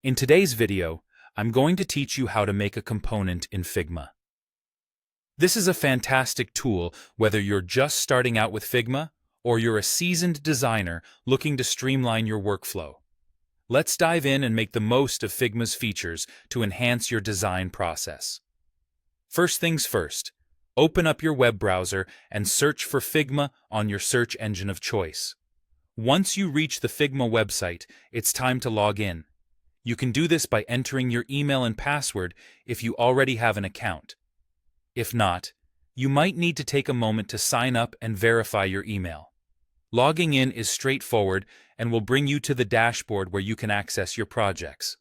In today's video, I'm going to teach you how to make a component in Figma. This is a fantastic tool whether you're just starting out with Figma or you're a seasoned designer looking to streamline your workflow. Let's dive in and make the most of Figma's features to enhance your design process. First things first, open up your web browser and search for Figma on your search engine of choice. Once you reach the Figma website, it's time to log in. You can do this by entering your email and password if you already have an account. If not, you might need to take a moment to sign up and verify your email. Logging in is straightforward and will bring you to the dashboard where you can access your projects.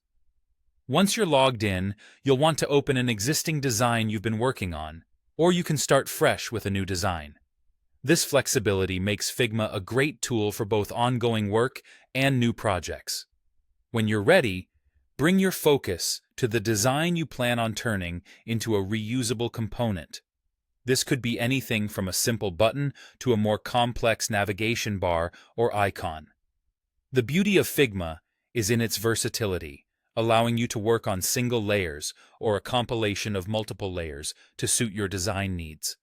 Once you're logged in, you'll want to open an existing design you've been working on, or you can start fresh with a new design. This flexibility makes Figma a great tool for both ongoing work and new projects. When you're ready, bring your focus to the design you plan on turning into a reusable component. This could be anything from a simple button to a more complex navigation bar or icon. The beauty of Figma is in its versatility, allowing you to work on single layers or a compilation of multiple layers to suit your design needs.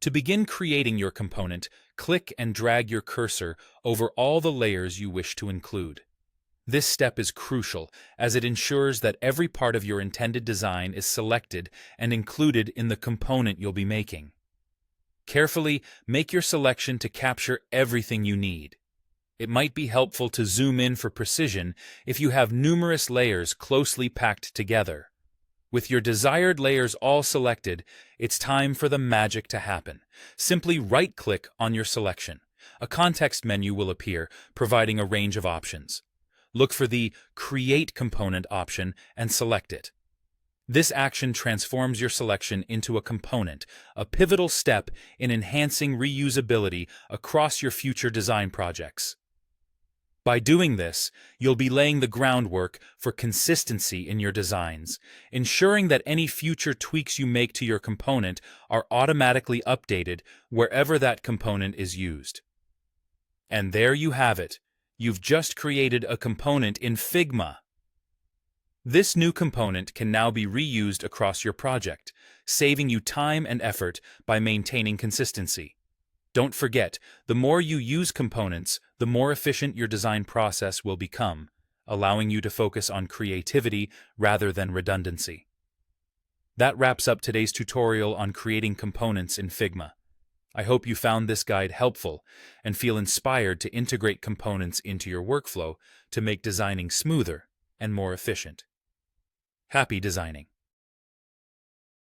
To begin creating your component, click and drag your cursor over all the layers you wish to include. This step is crucial as it ensures that every part of your intended design is selected and included in the component you'll be making. Carefully make your selection to capture everything you need. It might be helpful to zoom in for precision if you have numerous layers closely packed together. With your desired layers all selected, it's time for the magic to happen. Simply right-click on your selection. A context menu will appear, providing a range of options. Look for the Create Component option and select it. This action transforms your selection into a component, a pivotal step in enhancing reusability across your future design projects. By doing this, you'll be laying the groundwork for consistency in your designs, ensuring that any future tweaks you make to your component are automatically updated wherever that component is used. And there you have it. You've just created a component in Figma. This new component can now be reused across your project, saving you time and effort by maintaining consistency. Don't forget, the more you use components, the more efficient your design process will become, allowing you to focus on creativity rather than redundancy. That wraps up today's tutorial on creating components in Figma. I hope you found this guide helpful and feel inspired to integrate components into your workflow to make designing smoother and more efficient. Happy designing!